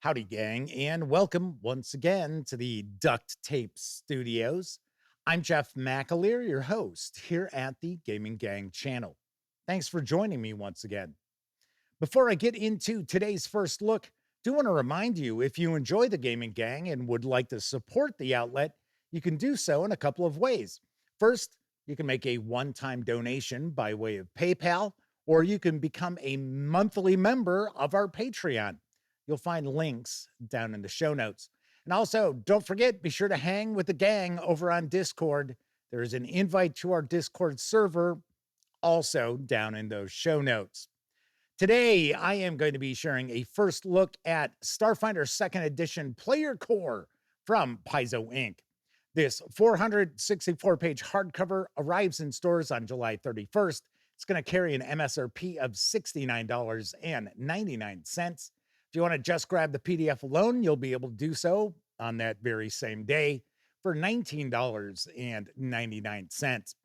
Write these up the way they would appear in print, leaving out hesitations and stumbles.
Howdy, gang, and welcome once again to the Duct Tape Studios. I'm Jeff McAleer, your host here at the Gaming Gang channel. Thanks for joining me once again. Before I get into today's first look, I do want to remind you if you enjoy the Gaming Gang and would like to support the outlet, you can do so in a couple of ways. First, you can make a one-time donation by way of PayPal, or you can become a monthly member of our Patreon. You'll find links down in the show notes. And also, don't forget, be sure to hang with the gang over on Discord. There's an invite to our Discord server also down in those show notes. Today, I am going to be sharing a first look at Starfinder 2nd Edition Player Core from Paizo Inc. This 464-page hardcover arrives in stores on July 31st. It's going to carry an MSRP of $69.99. If you want to just grab the PDF alone, you'll be able to do so on that very same day for $19.99.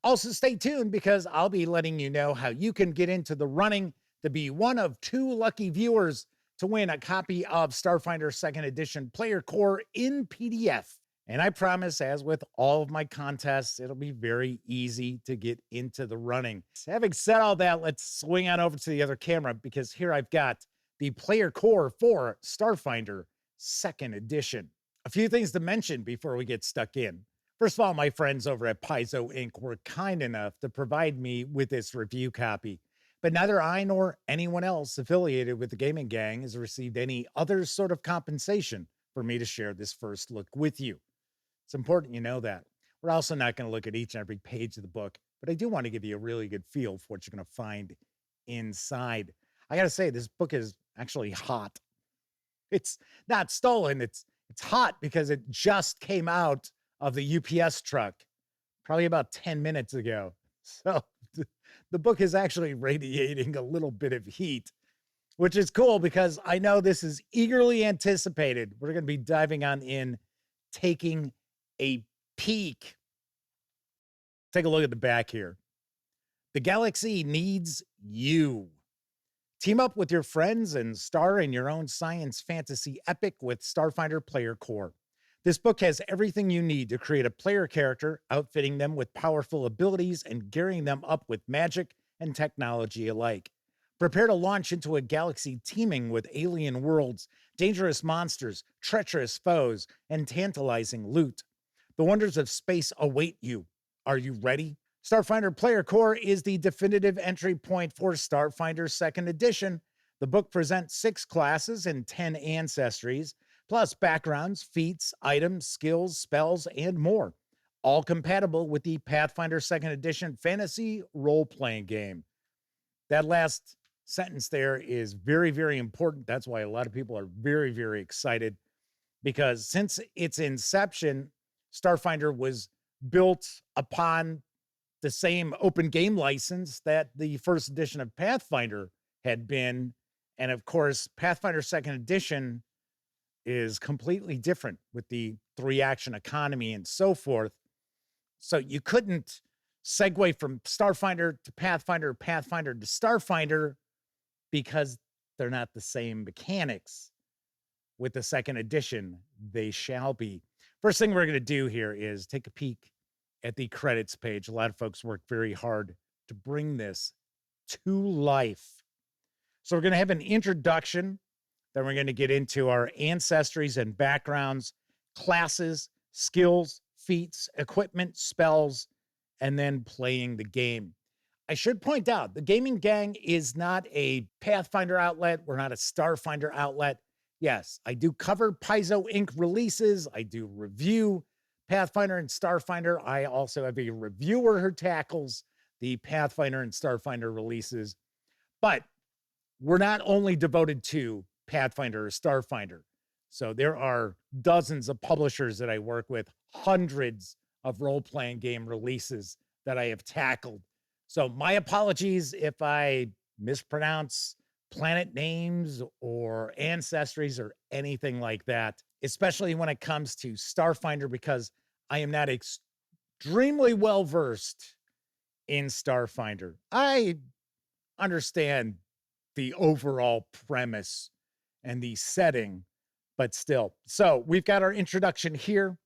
Also, stay tuned because I'll be letting you know how you can get into the running to be one of 2 lucky viewers to win a copy of Starfinder 2nd Edition Player Core in PDF. And I promise, as with all of my contests, it'll be very easy to get into the running. So having said all that, let's swing on over to the other camera because here I've got the Player Core for Starfinder 2nd Edition. A few things to mention before we get stuck in. First of all, my friends over at Paizo Inc. were kind enough to provide me with this review copy, but neither I nor anyone else affiliated with the Gaming Gang has received any other sort of compensation for me to share this first look with you. It's important you know that. We're also not going to look at each and every page of the book, but I do want to give you a really good feel for what you're going to find inside. I got to say, this book is actually hot. It's not stolen. It's hot because it just came out of the UPS truck probably about 10 minutes ago. So the book is actually radiating a little bit of heat, which is cool because I know this is eagerly anticipated. We're going to be diving on in, taking a peek. Take a look at the back here. The galaxy needs you. Team up with your friends and star in your own science fantasy epic with Starfinder Player Core. This book has everything you need to create a player character, outfitting them with powerful abilities and gearing them up with magic and technology alike. Prepare to launch into a galaxy teeming with alien worlds, dangerous monsters, treacherous foes, and tantalizing loot. The wonders of space await you. Are you ready? Starfinder Player Core is the definitive entry point for Starfinder 2nd Edition. The book presents 6 classes and 10 ancestries, plus backgrounds, feats, items, skills, spells, and more, all compatible with the Pathfinder 2nd Edition fantasy role-playing game. That last sentence there is very, very important. That's why a lot of people are very, very excited, because since its inception, Starfinder was built upon the same open game license that the first edition of Pathfinder had been. And of course, Pathfinder 2nd Edition is completely different with the 3-action economy and so forth. So you couldn't segue from Starfinder to Pathfinder, Pathfinder to Starfinder, because they're not the same mechanics. With the 2nd edition, they shall be. First thing we're going to do here is take a peek at the credits page. A lot of folks work very hard to bring this to life. So we're going to have an introduction, then we're going to get into our ancestries and backgrounds, classes, skills, feats, equipment, spells, and then playing the game. I should point out, the Gaming Gang is not a Pathfinder outlet. We're not a Starfinder outlet. Yes, I do cover Paizo Inc. releases. I do review Pathfinder and Starfinder. I also have a reviewer who tackles the Pathfinder and Starfinder releases. But we're not only devoted to Pathfinder or Starfinder. So there are dozens of publishers that I work with, hundreds of role-playing game releases that I have tackled. So my apologies if I mispronounce planet names or ancestries or anything like that, especially when it comes to Starfinder, because I am not extremely well-versed in Starfinder. I understand the overall premise and the setting, but still. So we've got our introduction here.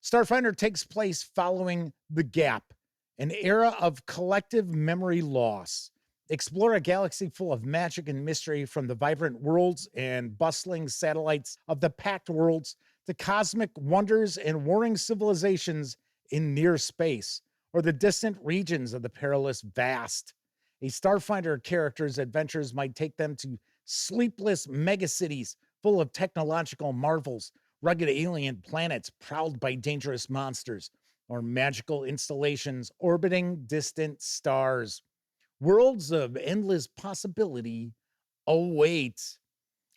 Starfinder takes place following the Gap, an era of collective memory loss. Explore a galaxy full of magic and mystery, from the vibrant worlds and bustling satellites of the Pact Worlds to cosmic wonders and warring civilizations in near space, or the distant regions of the perilous vast. A Starfinder character's adventures might take them to sleepless megacities full of technological marvels, rugged alien planets prowled by dangerous monsters, or magical installations orbiting distant stars. Worlds of endless possibility await.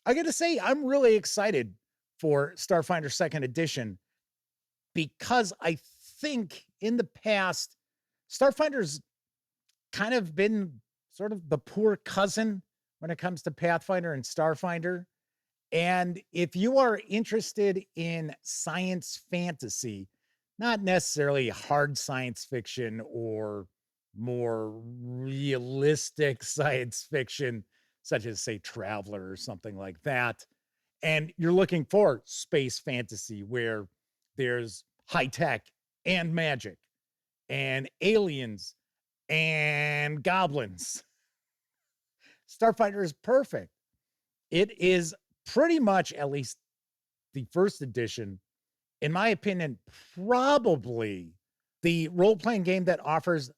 I gotta say, I'm really excited for Starfinder Second Edition, because I think in the past, Starfinder's kind of been sort of the poor cousin when it comes to Pathfinder and Starfinder. And if you are interested in science fantasy, not necessarily hard science fiction or more realistic science fiction, such as, say, Traveler or something like that, and you're looking for space fantasy where there's high tech and magic and aliens and goblins, Starfinder is perfect. It is pretty much, at least the first edition, in my opinion, probably the role playing game that offers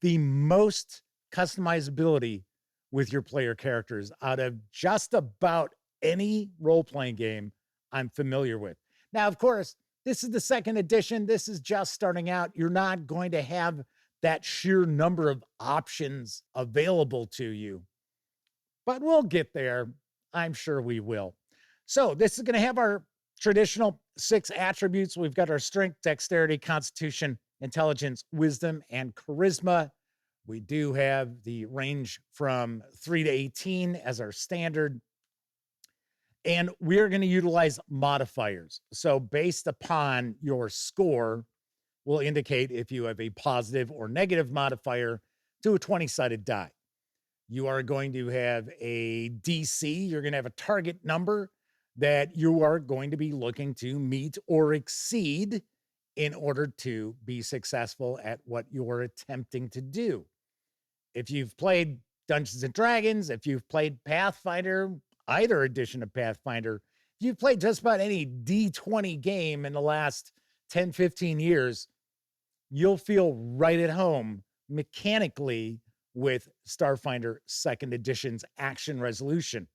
the most customizability with your player characters out of just about any role playing game I'm familiar with. Now, of course, this is the second edition. This is just starting out. You're not going to have that sheer number of options available to you, but we'll get there. I'm sure we will. So this is going to have our traditional 6 attributes. We've got our strength, dexterity, constitution, intelligence, wisdom, and charisma. We do have the range from 3 to 18 as our standard. And we're going to utilize modifiers. So based upon your score, will indicate if you have a positive or negative modifier to a 20-sided die. You are going to have a DC. You're going to have a target number that you are going to be looking to meet or exceed in order to be successful at what you're attempting to do. If you've played Dungeons and Dragons, if you've played Pathfinder, either edition of Pathfinder, if you've played just about any D20 game in the last 10, 15 years, you'll feel right at home mechanically with Starfinder Second Edition's action resolution.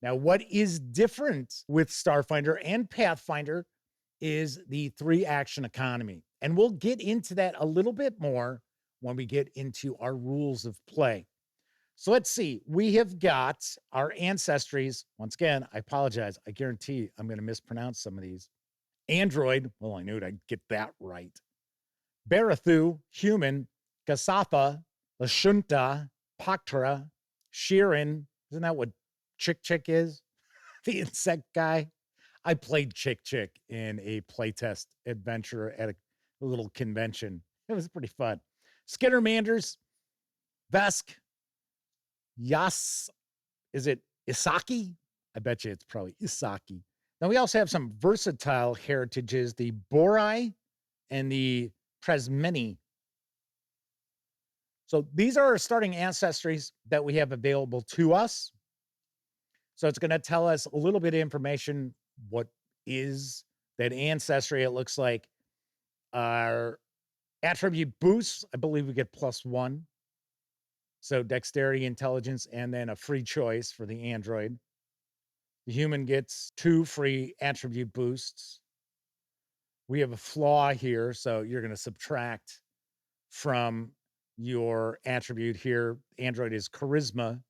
Now, what is different with Starfinder and Pathfinder is the 3 action economy. And we'll get into that a little bit more when we get into our rules of play. So let's see. We have got our Ancestries. Once again, I apologize. I guarantee I'm going to mispronounce some of these. Android. Well, I knew I'd get that right. Barathu, human. Kasatha, Lashunta, Paktra, Shirin. Isn't that what Chick Chick is? The insect guy. I played Chick Chick in a playtest adventure at a little convention. It was pretty fun. Skittermanders, Vesk, Yas, is it Isaki? I bet you it's probably Isaki. Now we also have some versatile heritages, the Borai and the Presmeni. So these are our starting ancestries that we have available to us. So it's going to tell us a little bit of information. What is that ancestry? It looks like our attribute boosts. I believe we get +1. So dexterity, intelligence, and then a free choice for the android. The human gets 2 free attribute boosts. We have a flaw here, so you're going to subtract from your attribute here. Android is charisma.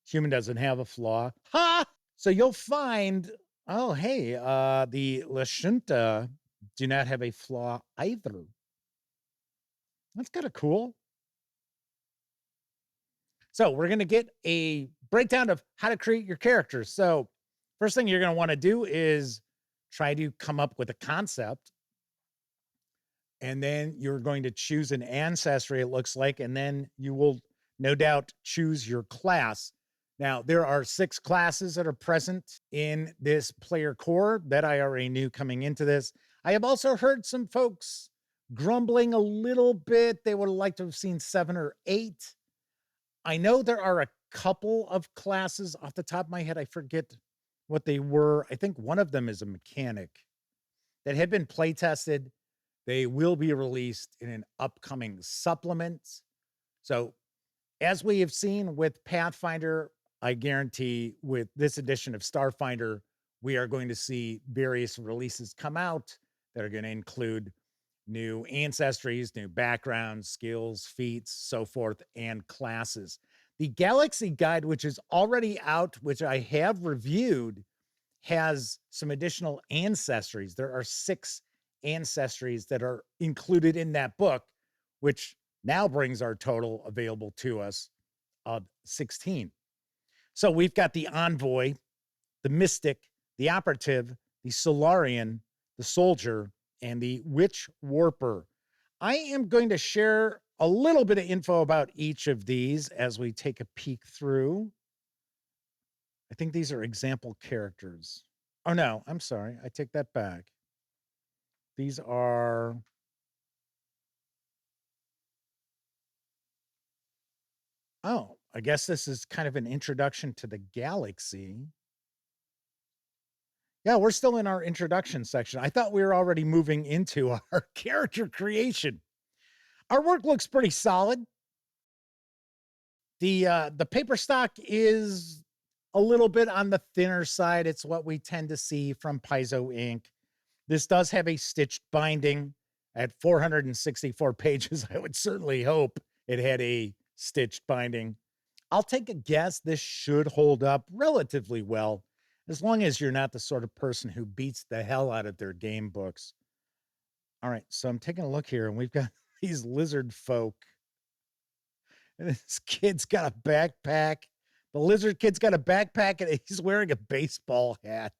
Human doesn't have a flaw. Ha! So you'll find, oh, hey, the Lashunta do not have a flaw either. That's kind of cool. So we're going to get a breakdown of how to create your characters. So first thing you're going to want to do is try to come up with a concept. And then you're going to choose an ancestry, it looks like, and then you will no doubt choose your class. Now, there are 6 classes that are present in this player core that I already knew coming into this. I have also heard some folks grumbling a little bit. They would like to have seen 7 or 8. I know there are a couple of classes off the top of my head. I forget what they were. I think one of them is a mechanic that had been play tested. They will be released in an upcoming supplement. So as we have seen with Pathfinder, I guarantee with this edition of Starfinder, we are going to see various releases come out that are going to include new ancestries, new backgrounds, skills, feats, so forth, and classes. The Galaxy Guide, which is already out, which I have reviewed, has some additional ancestries. There are 6 ancestries that are included in that book, which now brings our total available to us of 16. So we've got the Envoy, the Mystic, the Operative, the Solarian, the Soldier, and the Witch Warper. I am going to share a little bit of info about each of these as we take a peek through. I think these are example characters. Oh, no, I'm sorry. I take that back. These are... Oh, I guess this is kind of an introduction to the galaxy. Yeah, we're still in our introduction section. I thought we were already moving into our character creation. Our work looks pretty solid. The paper stock is a little bit on the thinner side. It's what we tend to see from Paizo Inc. This does have a stitched binding at 464 pages. I would certainly hope it had a stitched binding. I'll take a guess this should hold up relatively well, as long as you're not the sort of person who beats the hell out of their game books. All right, so I'm taking a look here, and we've got these lizard folk. And this kid's got a backpack. The lizard kid's got a backpack, and he's wearing a baseball hat.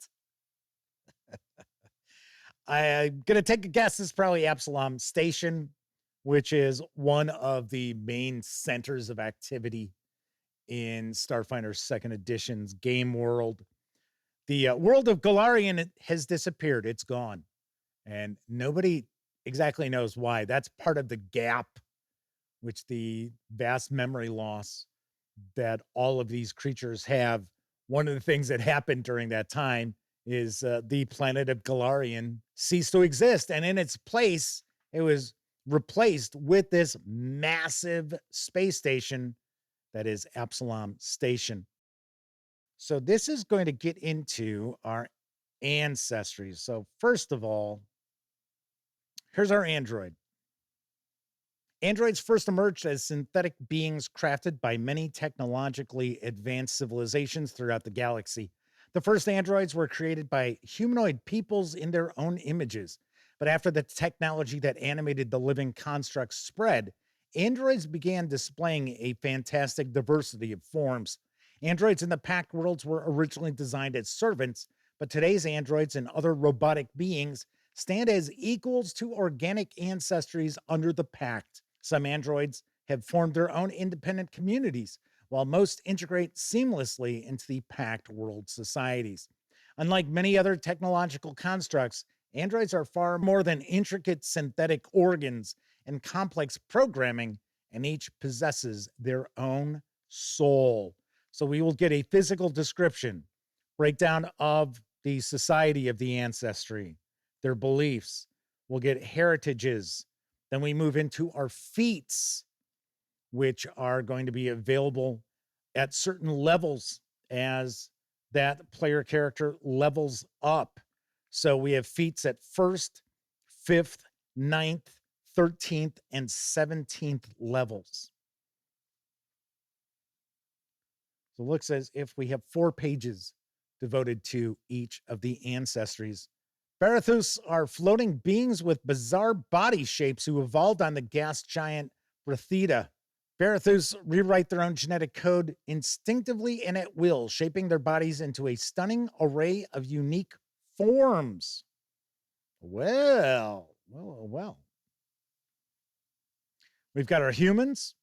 I'm going to take a guess. This is probably Absalom Station, which is one of the main centers of activity in Starfinder 2nd Edition's game world. The world of Golarion has disappeared. It's gone. And nobody exactly knows why. That's part of the gap, which the vast memory loss that all of these creatures have. One of the things that happened during that time is the planet of Golarion ceased to exist. And in its place, it was replaced with this massive space station that is Absalom Station. So this is going to get into our ancestries. So first of all, here's our android. Androids first emerged as synthetic beings crafted by many technologically advanced civilizations throughout the galaxy. The first androids were created by humanoid peoples in their own images. But after the technology that animated the living constructs spread, androids began displaying a fantastic diversity of forms. Androids in the Pact worlds were originally designed as servants, but today's androids and other robotic beings stand as equals to organic ancestries under the Pact. Some androids have formed their own independent communities, while most integrate seamlessly into the Pact world societies. Unlike many other technological constructs, androids are far more than intricate synthetic organs and complex programming, and each possesses their own soul. So we will get a physical description, breakdown of the society of the ancestry, their beliefs. We'll get heritages. Then we move into our feats, which are going to be available at certain levels as that player character levels up. So we have feats at 1st, 5th, 9th, 13th, and 17th levels. So it looks as if we have 4 pages devoted to each of the ancestries. Barathus are floating beings with bizarre body shapes who evolved on the gas giant Brethida. Barathus rewrite their own genetic code instinctively and at will, shaping their bodies into a stunning array of unique forms. Well. We've got our humans,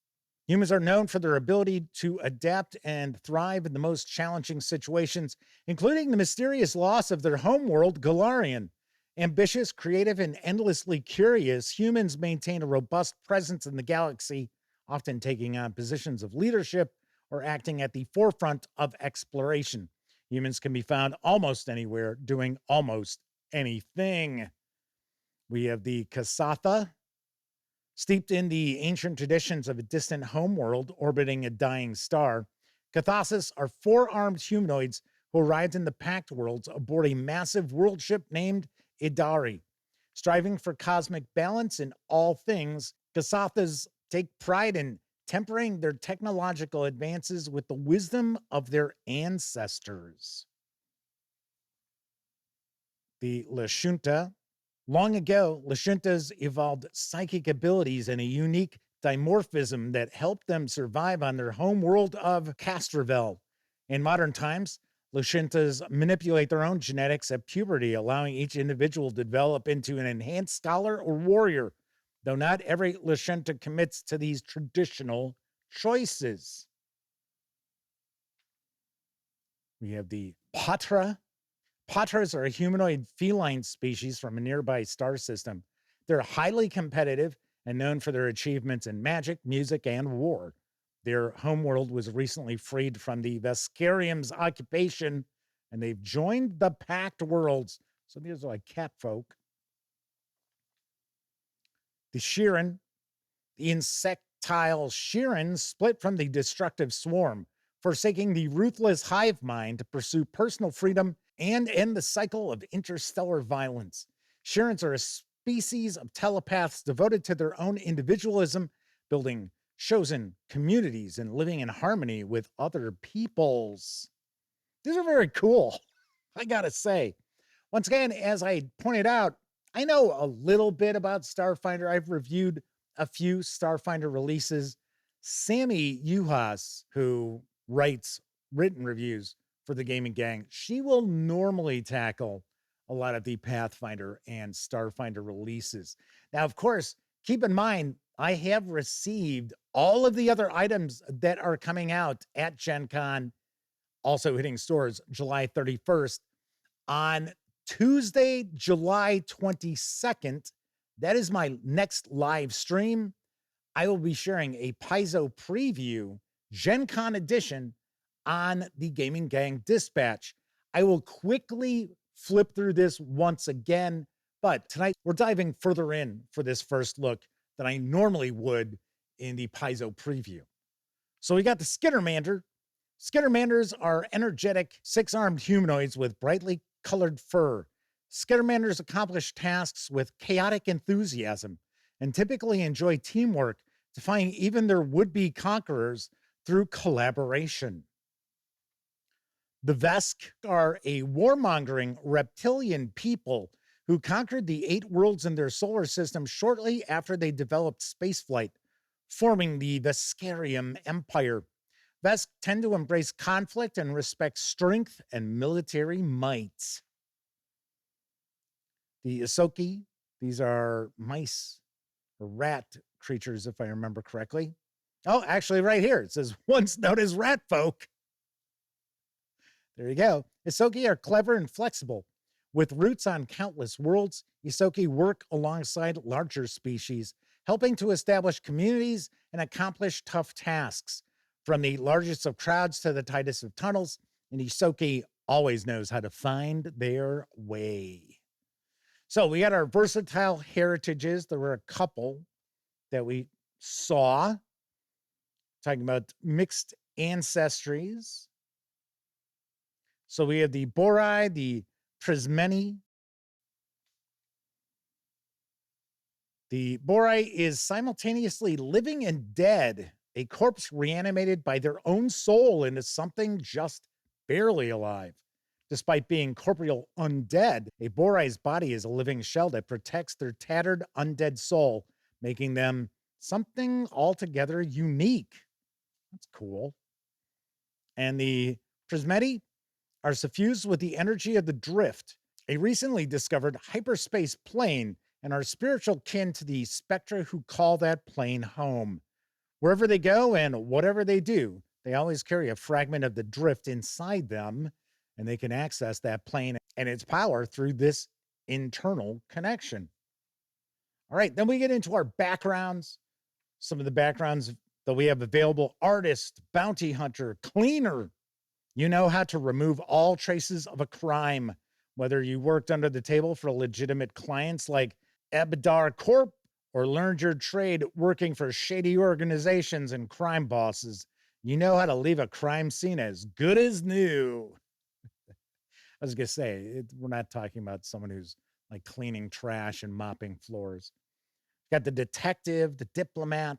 Humans are known for their ability to adapt and thrive in the most challenging situations, including the mysterious loss of their homeworld, Galarian. Ambitious, creative, and endlessly curious, humans maintain a robust presence in the galaxy, often taking on positions of leadership or acting at the forefront of exploration. Humans can be found almost anywhere, doing almost anything. We have the Kasatha, steeped in the ancient traditions of a distant homeworld orbiting a dying star. Cathasis are four-armed humanoids who arrived in the Pact worlds aboard a massive world ship named Idari. Striving for cosmic balance in all things, Kasathas take pride in tempering their technological advances with the wisdom of their ancestors. The Lashunta. Long ago, Lashuntas evolved psychic abilities and a unique dimorphism that helped them survive on their home world of Castravel. In modern times, Lashuntas manipulate their own genetics at puberty, allowing each individual to develop into an enhanced scholar or warrior, though not every Lashunta commits to these traditional choices. We have the Patra. Patras are a humanoid feline species from a nearby star system. They're highly competitive and known for their achievements in magic, music, and war. Their homeworld was recently freed from the Vescarium's occupation, and they've joined the Pact Worlds. So these are like cat folk. The Shirin, the insectile Shirin, split from the destructive swarm, forsaking the ruthless hive mind to pursue personal freedom and end the cycle of interstellar violence. Shirins are a species of telepaths devoted to their own individualism, building chosen communities and living in harmony with other peoples. These are very cool, I gotta say. Once again, as I pointed out, I know a little bit about Starfinder. I've reviewed a few Starfinder releases. Sammy Uhas, who writes written reviews for the Gaming Gang, she will normally tackle a lot of the Pathfinder and Starfinder releases. Now, of course, keep in mind, I have received all of the other items that are coming out at Gen Con, also hitting stores July 31st. On Tuesday, July 22nd, that is my next live stream. I will be sharing a Paizo preview, Gen Con edition, on the Gaming Gang Dispatch. I will quickly flip through this once again, but tonight we're diving further in for this first look than I normally would in the Paizo preview. So we got the Skittermander. Skittermanders are energetic, six-armed humanoids with brightly colored fur. Skittermanders accomplish tasks with chaotic enthusiasm and typically enjoy teamwork, defying even their would-be conquerors through collaboration. The Vesk are a warmongering reptilian people who conquered the 8 worlds in their solar system shortly after they developed spaceflight, forming the Vescarium Empire. Vesk tend to embrace conflict and respect strength and military might. The Isoki, these are mice or rat creatures, if I remember correctly. Oh, actually, right here it says once known as rat folk. There you go. Isoki are clever and flexible. With roots on countless worlds, Isoki work alongside larger species, helping to establish communities and accomplish tough tasks. From the largest of crowds to the tightest of tunnels, and Isoki always knows how to find their way. So we got our versatile heritages. There were a couple that we saw, talking about mixed ancestries. So we have the Borai, the Prismeni. The Borai is simultaneously living and dead, a corpse reanimated by their own soul into something just barely alive. Despite being corporeal undead, a Borai's body is a living shell that protects their tattered undead soul, making them something altogether unique. That's cool. And the Prismeti are suffused with the energy of the Drift, a recently discovered hyperspace plane, and are spiritual kin to the Spectra who call that plane home. Wherever they go and whatever they do, they always carry a fragment of the drift inside them, and they can access that plane and its power through this internal connection. All right, then we get into our backgrounds. Some of the backgrounds that we have available: artist, bounty hunter, cleaner. You know how to remove all traces of a crime, whether you worked under the table for legitimate clients like Abadar Corp or learned your trade working for shady organizations and crime bosses. You know how to leave a crime scene as good as new. I was going to say, we're not talking about someone who's like cleaning trash and mopping floors. Got the detective, the diplomat,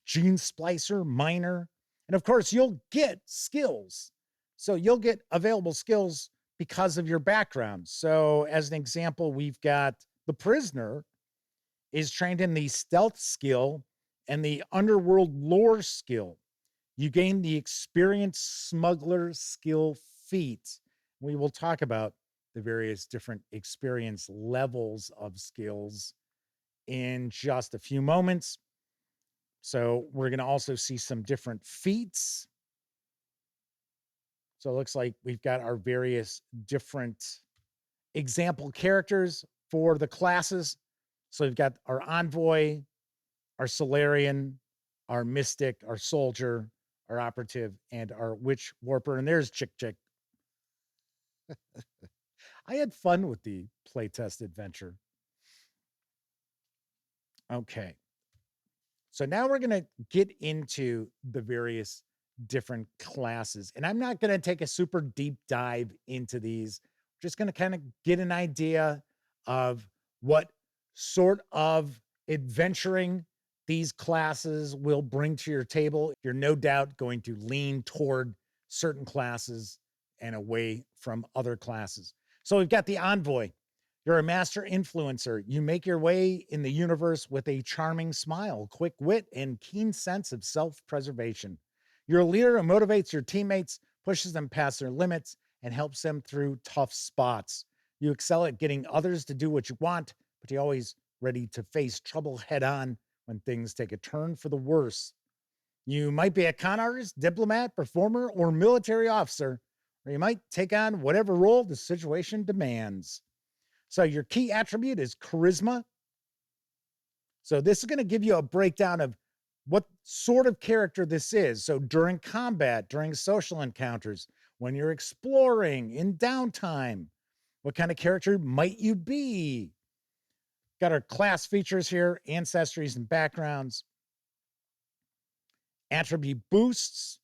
gene splicer, miner, and of course, you'll get skills. So you'll get available skills because of your background. So, as an example, we've got the prisoner is trained in the stealth skill and the underworld lore skill. You gain the experienced smuggler skill feat. We will talk about the various different experience levels of skills in just a few moments. So we're going to also see some different feats. So it looks like we've got our various different example characters for the classes. So we've got our envoy, our Solarian, our mystic, our soldier, our operative, and our witch warper. And there's Chick Chick. I had fun with the playtest adventure. Okay. So now we're going to get into the various different classes. And I'm not going to take a super deep dive into these. We're just going to kind of get an idea of what sort of adventuring these classes will bring to your table. You're no doubt going to lean toward certain classes and away from other classes. So we've got the envoy. You're a master influencer. You make your way in the universe with a charming smile, quick wit, and keen sense of self-preservation. You're a leader who motivates your teammates, pushes them past their limits, and helps them through tough spots. You excel at getting others to do what you want, but you're always ready to face trouble head on when things take a turn for the worse. You might be a con artist, diplomat, performer, or military officer, or you might take on whatever role the situation demands. So your key attribute is charisma. So this is going to give you a breakdown of what sort of character this is. So during combat, during social encounters, when you're exploring, in downtime, what kind of character might you be? Got our class features here: ancestries and backgrounds, attribute boosts.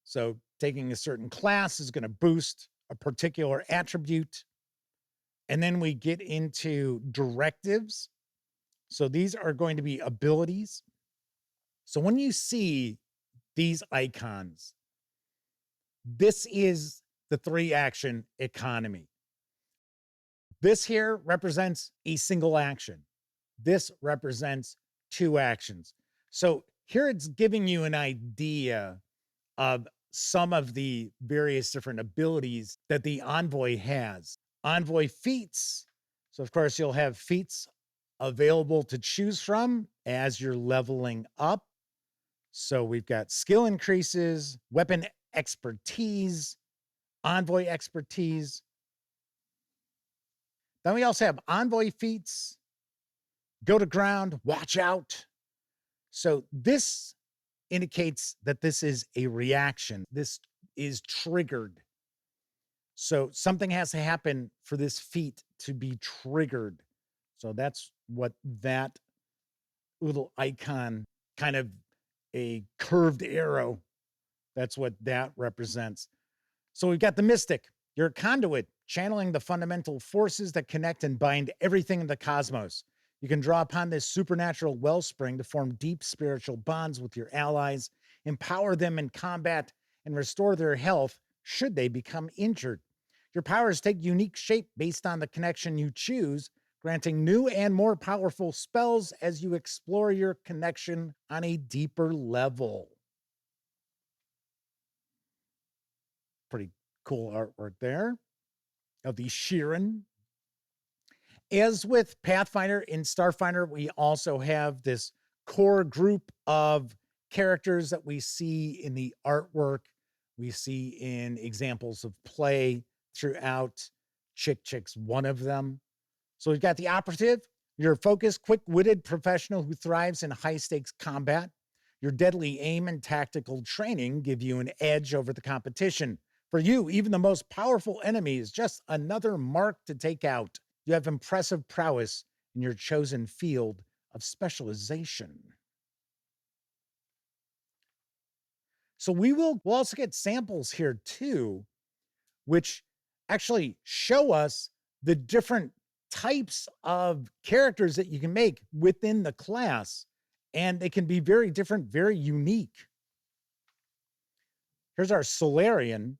So taking a certain class is going to boost a particular attribute. And then we get into directives. So these are going to be abilities. So when you see these icons, this is the 3-action economy. This here represents a single action. This represents 2 actions. So here it's giving you an idea of some of the various different abilities that the envoy has. Envoy feats. So of course you'll have feats available to choose from as you're leveling up. So we've got skill increases, weapon expertise, envoy expertise. Then we also have envoy feats, go to ground, watch out. So this indicates that this is a reaction. This is triggered. So something has to happen for this feat to be triggered. So that's what that little icon, kind of a curved arrow, that's what that represents. So we've got the mystic. You're a conduit, channeling the fundamental forces that connect and bind everything in the cosmos. You can draw upon this supernatural wellspring to form deep spiritual bonds with your allies, empower them in combat, and restore their health should they become injured. Your powers take unique shape based on the connection you choose, granting new and more powerful spells as you explore your connection on a deeper level. Pretty cool artwork there of the Sheeran. As with Pathfinder, in Starfinder, we also have this core group of characters that we see in the artwork, we see in examples of play throughout. Chick's one of them. So we've got the operative, your focused, quick-witted professional who thrives in high-stakes combat. Your deadly aim and tactical training give you an edge over the competition. For you, even the most powerful enemy is just another mark to take out. You have impressive prowess in your chosen field of specialization. So we'll also get samples here too, which actually show us the different types of characters that you can make within the class. And they can be very different, very unique. Here's our Solarian.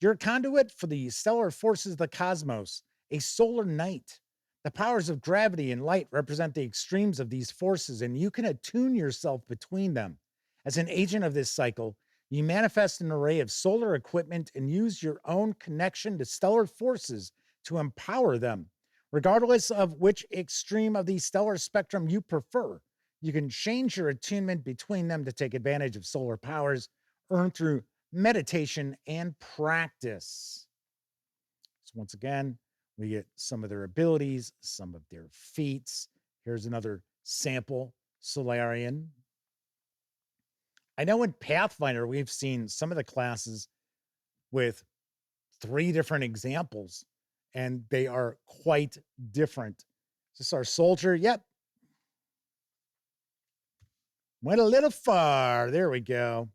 You're a conduit for the stellar forces of the cosmos, a solar knight. The powers of gravity and light represent the extremes of these forces, and you can attune yourself between them. As an agent of this cycle, you manifest an array of solar equipment and use your own connection to stellar forces to empower them. Regardless of which extreme of the stellar spectrum you prefer, you can change your attunement between them to take advantage of solar powers earned through meditation and practice. So once again, we get some of their abilities, some of their feats. Here's another sample Solarian. I know in Pathfinder, we've seen some of the classes with 3 different examples, and they are quite different. Is this our soldier? Yep. Went a little far. There we go.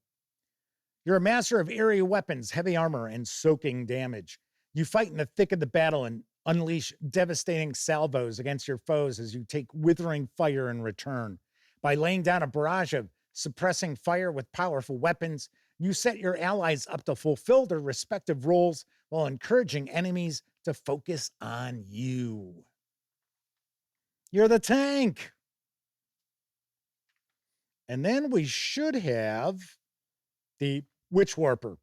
You're a master of area weapons, heavy armor, and soaking damage. You fight in the thick of the battle and unleash devastating salvos against your foes as you take withering fire in return. By laying down a barrage of suppressing fire with powerful weapons, you set your allies up to fulfill their respective roles while encouraging enemies to focus on you. You're the tank. And then we should have the Witch Warper.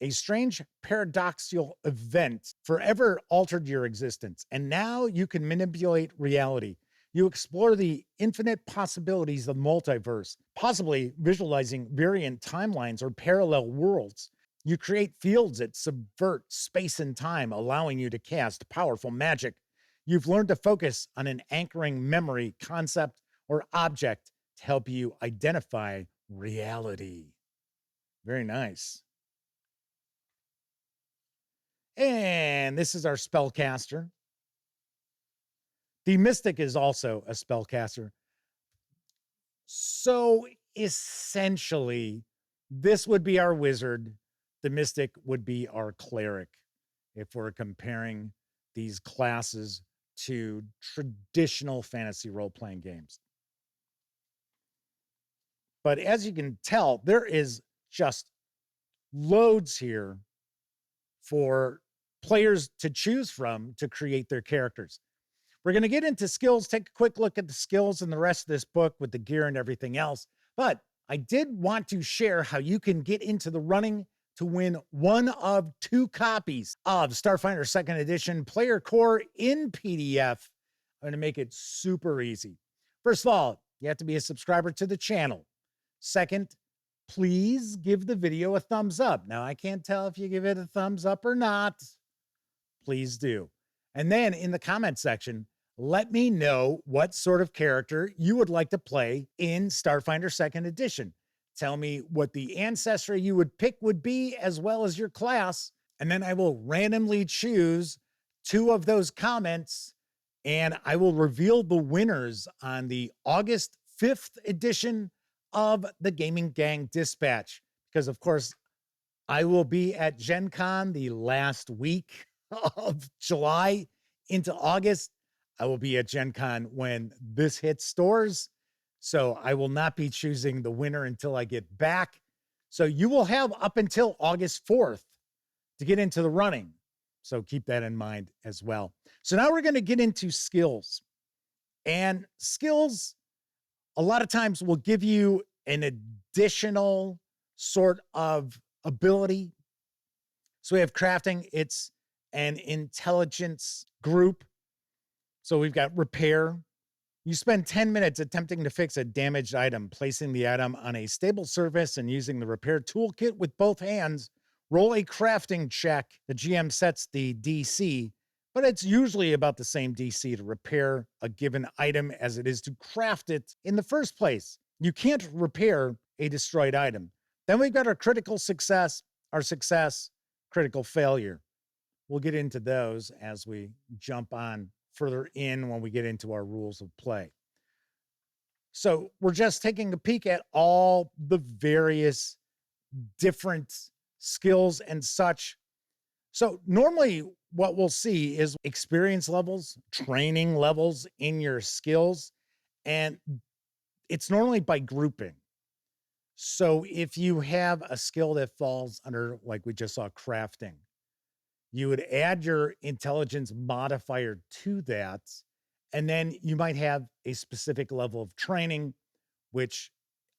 A strange paradoxical event forever altered your existence, and now you can manipulate reality. You explore the infinite possibilities of the multiverse, possibly visualizing variant timelines or parallel worlds. You create fields that subvert space and time, allowing you to cast powerful magic. You've learned to focus on an anchoring memory, concept, or object to help you identify reality. Very nice. And this is our spellcaster. The Mystic is also a spellcaster. So essentially, this would be our wizard. The Mystic would be our cleric if we're comparing these classes to traditional fantasy role-playing games. But as you can tell, there is just loads here for players to choose from to create their characters. We're going to get into skills, take a quick look at the skills in the rest of this book with the gear and everything else. But I did want to share how you can get into the running to win one of 2 copies of Starfinder 2nd Edition Player Core in PDF. I'm going to make it super easy. First of all, you have to be a subscriber to the channel. Second, please give the video a thumbs up. Now, I can't tell if you give it a thumbs up or not. Please do. And then in the comment section, let me know what sort of character you would like to play in Starfinder 2nd Edition. Tell me what the ancestry you would pick would be, as well as your class. And then I will randomly choose 2 of those comments, and I will reveal the winners on the August 5th edition of the Gaming Gang Dispatch. Because, of course, I will be at Gen Con the last week of July into August. I will be at Gen Con when this hits stores. So I will not be choosing the winner until I get back. So you will have up until August 4th to get into the running. So keep that in mind as well. So now we're going to get into skills. And skills, a lot of times, will give you an additional sort of ability. So we have crafting. It's an intelligence group. So we've got repair. You spend 10 minutes attempting to fix a damaged item, placing the item on a stable surface and using the repair toolkit with both hands. Roll a crafting check. The GM sets the DC, but it's usually about the same DC to repair a given item as it is to craft it in the first place. You can't repair a destroyed item. Then we've got our critical success, critical failure. We'll get into those as we jump on further in when we get into our rules of play. So we're just taking a peek at all the various different skills and such. So normally what we'll see is experience levels, training levels in your skills, and it's normally by grouping. So if you have a skill that falls under, like we just saw, crafting, you would add your intelligence modifier to that. And then you might have a specific level of training, which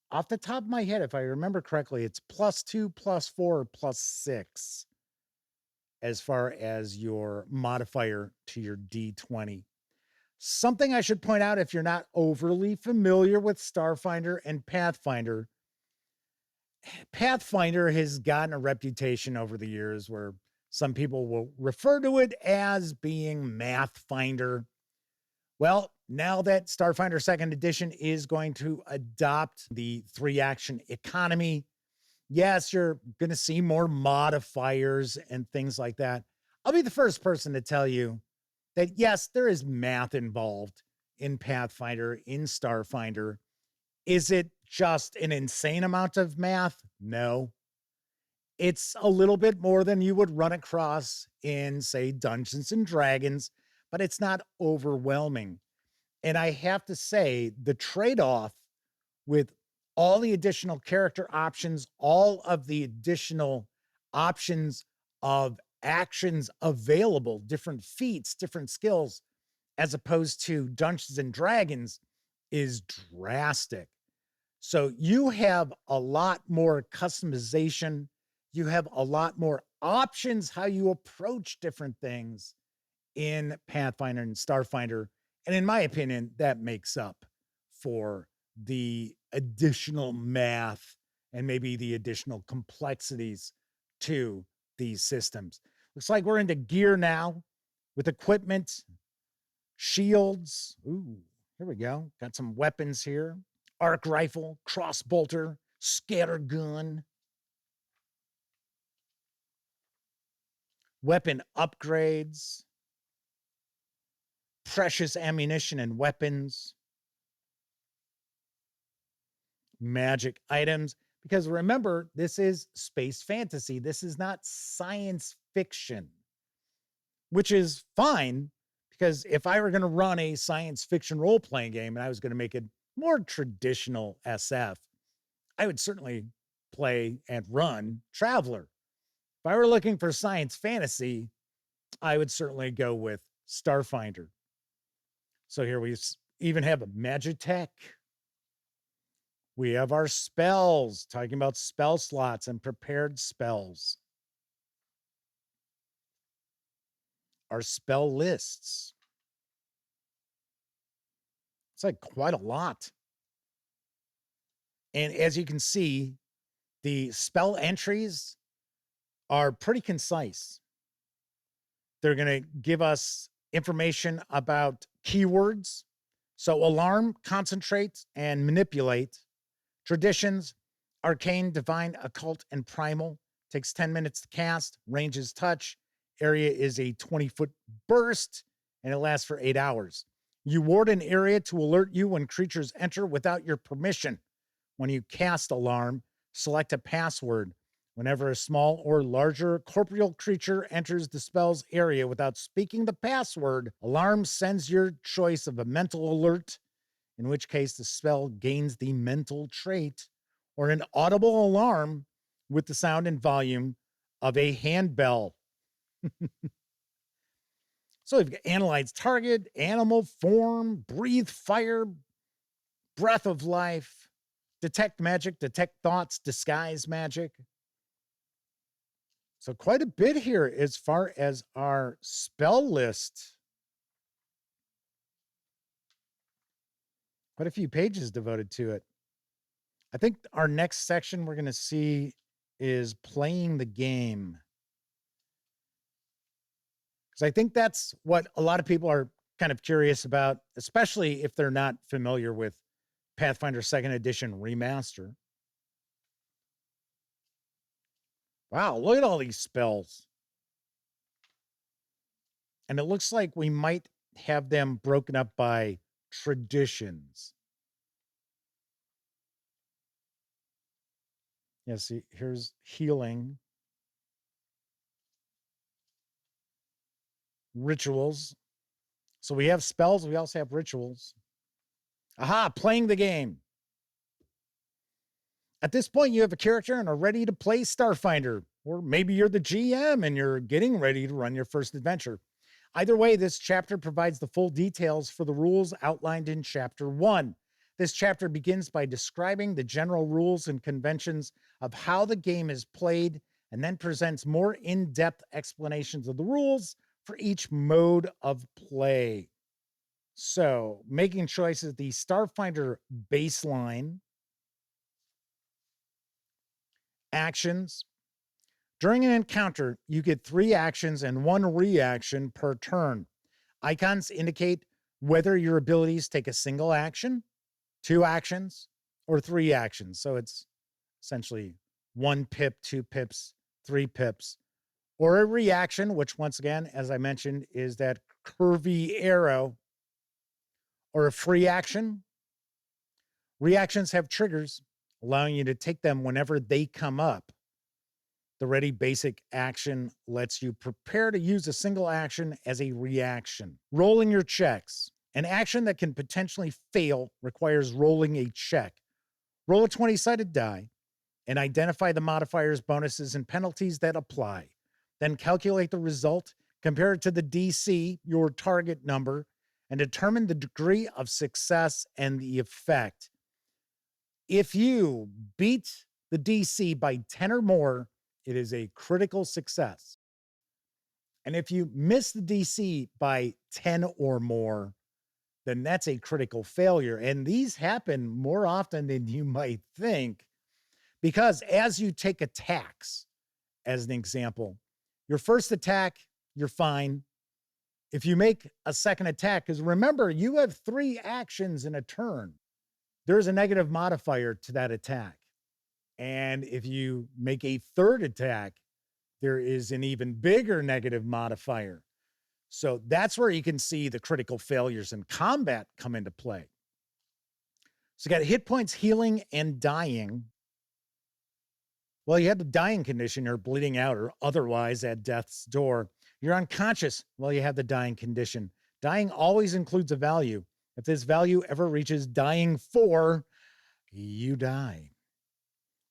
off the top of my head, if I remember correctly, it's +2, +4, +6 as far as your modifier to your D20. Something I should point out, if you're not overly familiar with Starfinder and Pathfinder, Pathfinder has gotten a reputation over the years where some people will refer to it as being Math Finder. Well, now that Starfinder 2nd Edition is going to adopt the 3-action economy, yes, you're going to see more modifiers and things like that. I'll be the first person to tell you that, yes, there is math involved in Pathfinder, in Starfinder. Is it just an insane amount of math? No. It's a little bit more than you would run across in, say, Dungeons and Dragons, but it's not overwhelming. And I have to say, the trade-off with all the additional character options, all of the additional options of actions available, different feats, different skills, as opposed to Dungeons and Dragons, is drastic. So you have a lot more customization. You have a lot more options how you approach different things in Pathfinder and Starfinder. And in my opinion, that makes up for the additional math and maybe the additional complexities to these systems. Looks like we're into gear now with equipment, shields. Ooh, here we go. Got some weapons here. Arc rifle, cross bolter, scatter gun. Weapon upgrades, precious ammunition and weapons, magic items. Because remember, this is space fantasy. This is not science fiction, which is fine. Because if I were going to run a science fiction role-playing game and I was going to make it more traditional SF, I would certainly play and run Traveler. If I were looking for science fantasy, I would certainly go with Starfinder. So here we even have a Magitech. We have our spells, talking about spell slots and prepared spells. Our spell lists. It's like quite a lot. And as you can see, the spell entries are pretty concise. They're going to give us information about keywords. So alarm, concentrate, and manipulate. Traditions, arcane, divine, occult, and primal. Takes 10 minutes to cast. Range is touch. Area is a 20-foot burst, and it lasts for 8 hours. You ward an area to alert you when creatures enter without your permission. When you cast alarm, select a password. Whenever a small or larger corporeal creature enters the spell's area without speaking the password, alarm sends your choice of a mental alert, in which case the spell gains the mental trait, or an audible alarm with the sound and volume of a handbell. So we've got analyze target, animal form, breathe fire, breath of life, detect magic, detect thoughts, disguise magic. So quite a bit here as far as our spell list. Quite a few pages devoted to it. I think our next section we're going to see is playing the game. Because I think that's what a lot of people are kind of curious about, especially if they're not familiar with Pathfinder 2nd Edition Remaster. Wow, look at all these spells. And it looks like we might have them broken up by traditions. Yeah, see, here's healing, rituals. So we have spells, we also have rituals. Aha, playing the game. At this point, you have a character and are ready to play Starfinder, or maybe you're the GM and you're getting ready to run your first adventure. Either way, this chapter provides the full details for the rules outlined in Chapter 1. This chapter begins by describing the general rules and conventions of how the game is played, and then presents more in-depth explanations of the rules for each mode of play. So, making choices, the Starfinder baseline, actions. During an encounter, you get 3 actions and 1 reaction per turn. Icons indicate whether your abilities take a single action, 2 actions, or 3 actions. So it's essentially 1 pip, 2 pips, 3 pips, or a reaction, which once again, as I mentioned, is that curvy arrow, or a free action. Reactions have triggers, allowing you to take them whenever they come up. The ready basic action lets you prepare to use a single action as a reaction. Rolling your checks. An action that can potentially fail requires rolling a check. Roll a 20-sided die and identify the modifiers, bonuses, and penalties that apply. Then calculate the result, compare it to the DC, your target number, and determine the degree of success and the effect. If you beat the DC by 10 or more, it is a critical success. And if you miss the DC by 10 or more, then that's a critical failure. And these happen more often than you might think, because as you take attacks, as an example, your first attack, you're fine. If you make a second attack, because remember, you have 3 actions in a turn, there's a negative modifier to that attack. And if you make a third attack, there is an even bigger negative modifier. So that's where you can see the critical failures in combat come into play. So you got hit points, healing, and dying. Well, you have the dying condition, you're bleeding out or otherwise at death's door. You're unconscious. Well, you have the dying condition. Dying always includes a value. If this value ever reaches dying 4, you die.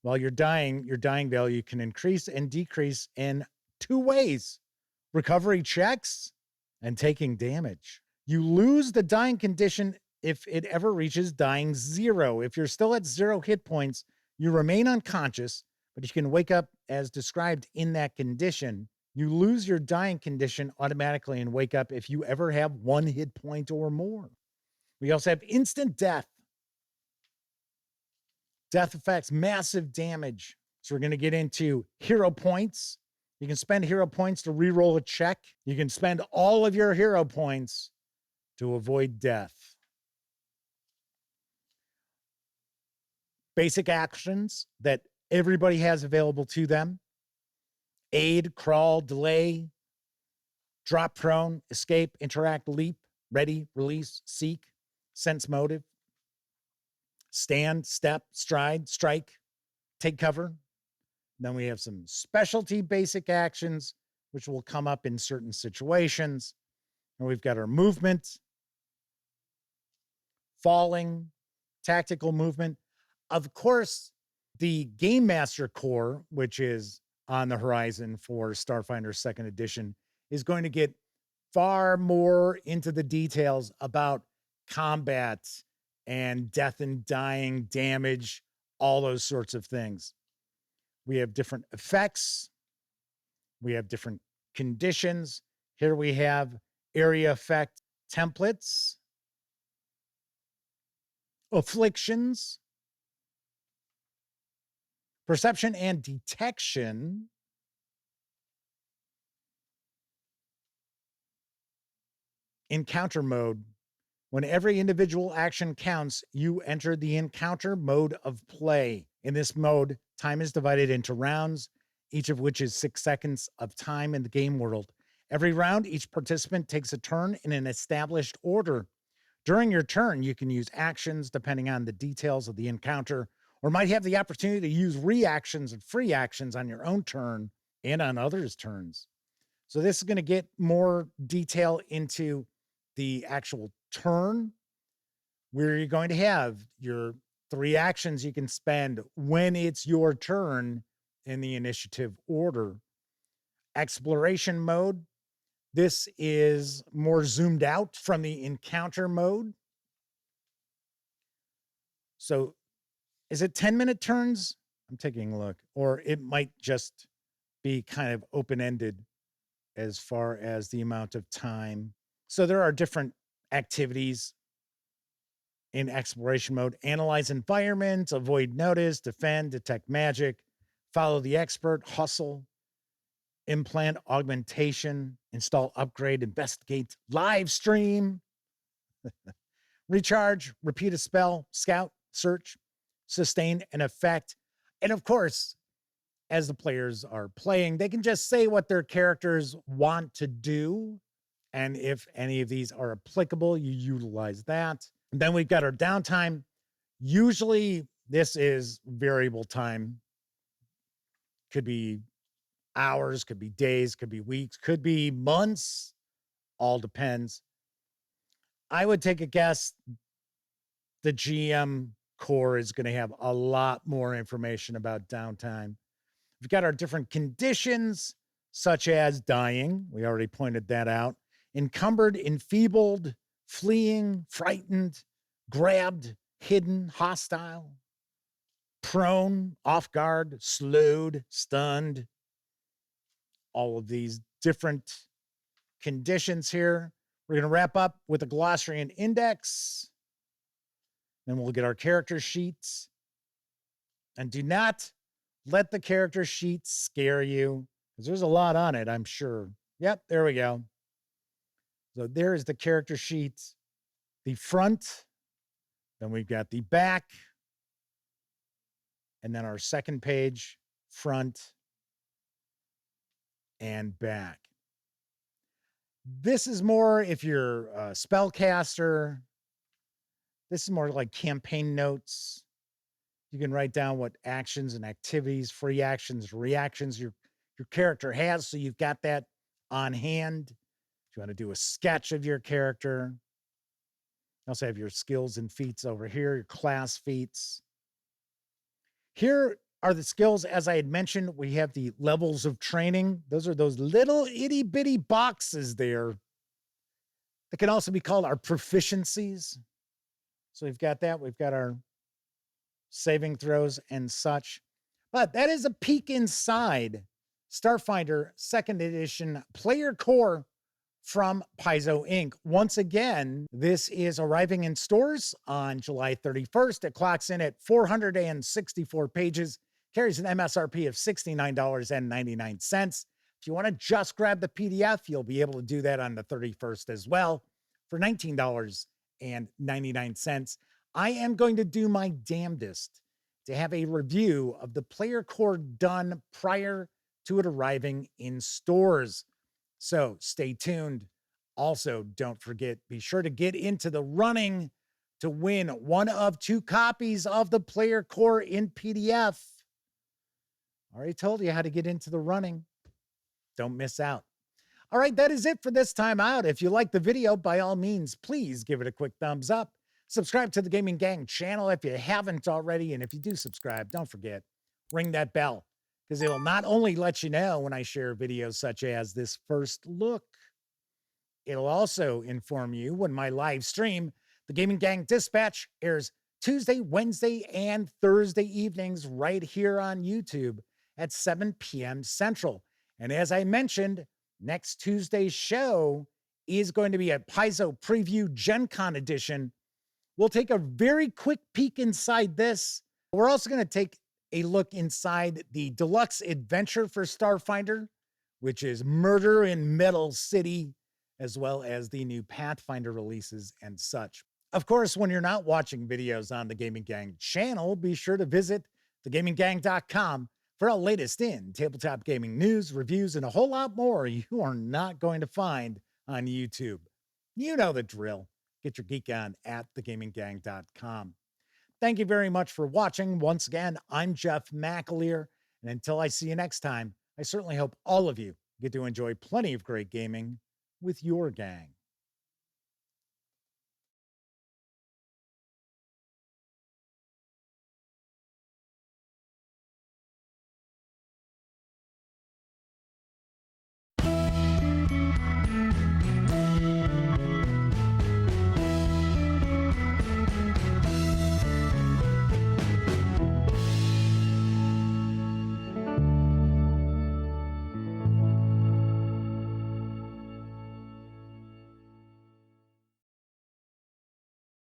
While you're dying, your dying value can increase and decrease in 2 ways: recovery checks and taking damage. You lose the dying condition if it ever reaches dying 0. If you're still at 0 hit points, you remain unconscious, but you can wake up as described in that condition. You lose your dying condition automatically and wake up if you ever have 1 hit point or more. We also have instant death. Death affects massive damage. So we're going to get into hero points. You can spend hero points to reroll a check. You can spend all of your hero points to avoid death. Basic actions that everybody has available to them: aid, crawl, delay, drop prone, escape, interact, leap, ready, release, seek, sense motive, stand, step, stride, strike, take cover. Then we have some specialty basic actions, which will come up in certain situations. And we've got our movement, falling, tactical movement. Of course, the Game Master Core, which is on the horizon for Starfinder 2nd Edition, is going to get far more into the details about combat and death and dying, damage, all those sorts of things. We have different effects. We have different conditions. Here we have area effect templates. afflictions, perception and detection, encounter mode. When every individual action counts, you enter the encounter mode of play. In this mode, time is divided into rounds, each of which is 6 seconds of time in the game world. Every round, each participant takes a turn in an established order. During your turn, you can use actions depending on the details of the encounter, or might have the opportunity to use reactions and free actions on your own turn and on others' turns. So this is going to get more detail into the actual turn, where you're going to have your 3 actions you can spend when it's your turn in the initiative order. Exploration mode. This is more zoomed out from the encounter mode. So is it 10-minute turns? I'm taking a look. Or it might just be kind of open-ended as far as the amount of time. So there are different activities in exploration mode: analyze environment, avoid notice, defend, detect magic, follow the expert, hustle, implant augmentation, install upgrade, investigate, live stream, recharge, repeat a spell, scout, search, sustain an effect. And of course, as the players are playing, they can just say what their characters want to do. And if any of these are applicable, you utilize that. And then we've got our downtime. Usually this is variable time. Could be hours, could be days, could be weeks, could be months. All depends. I would take a guess the GM core is going to have a lot more information about downtime. We've got our different conditions, such as dying. We already pointed that out. Encumbered, enfeebled, fleeing, frightened, grabbed, hidden, hostile, prone, off guard, slowed, stunned. All of these different conditions here. We're going to wrap up with a glossary and index. Then we'll get our character sheets. And do not let the character sheet scare you, because there's a lot on it, I'm sure. Yep, there we go. So there is the character sheet, the front, then we've got the back, and then our second page, front and back. This is more if you're a spellcaster. This is more like campaign notes. You can write down what actions and activities, free actions, reactions your character has, so you've got that on hand. If you want to do a sketch of your character. You also have your skills and feats over here, your class feats. Here are the skills. As I had mentioned, we have the levels of training. Those are those little itty bitty boxes there. That can also be called our proficiencies. So we've got that. We've got our saving throws and such. But that is a peek inside Starfinder 2nd Edition Player Core from Paizo Inc. Once again, this is arriving in stores on July 31st. It clocks in at 464 pages, carries an MSRP of $69.99. If you want to just grab the PDF, you'll be able to do that on the 31st as well for $19.99. I am going to do my damnedest to have a review of the player core done prior to it arriving in stores. So stay tuned. Also, don't forget, be sure to get into the running to win one of 2 copies of the player core in PDF. Already told you how to get into the running. Don't miss out. All right, that is it for this time out. If you like the video, by all means, please give it a quick thumbs up. Subscribe to the Gaming Gang channel if you haven't already. And if you do subscribe, don't forget, ring that bell, because it'll not only let you know when I share videos such as this first look, it'll also inform you when my live stream, the Gaming Gang Dispatch, airs Tuesday, Wednesday, and Thursday evenings right here on YouTube at 7 p.m. Central. And as I mentioned, next Tuesday's show is going to be a Paizo Preview Gen Con edition, We'll take a very quick peek inside this. We're also going to take a look inside the deluxe adventure for Starfinder, which is Murder in Metal City, as well as the new Pathfinder releases and such. Of course, when you're not watching videos on the Gaming Gang channel, be sure to visit thegaminggang.com for our latest in tabletop gaming news, reviews, and a whole lot more you are not going to find on YouTube. You know the drill. Get your geek on at thegaminggang.com. Thank you very much for watching. Once again, I'm Jeff McAleer, and until I see you next time, I certainly hope all of you get to enjoy plenty of great gaming with your gang.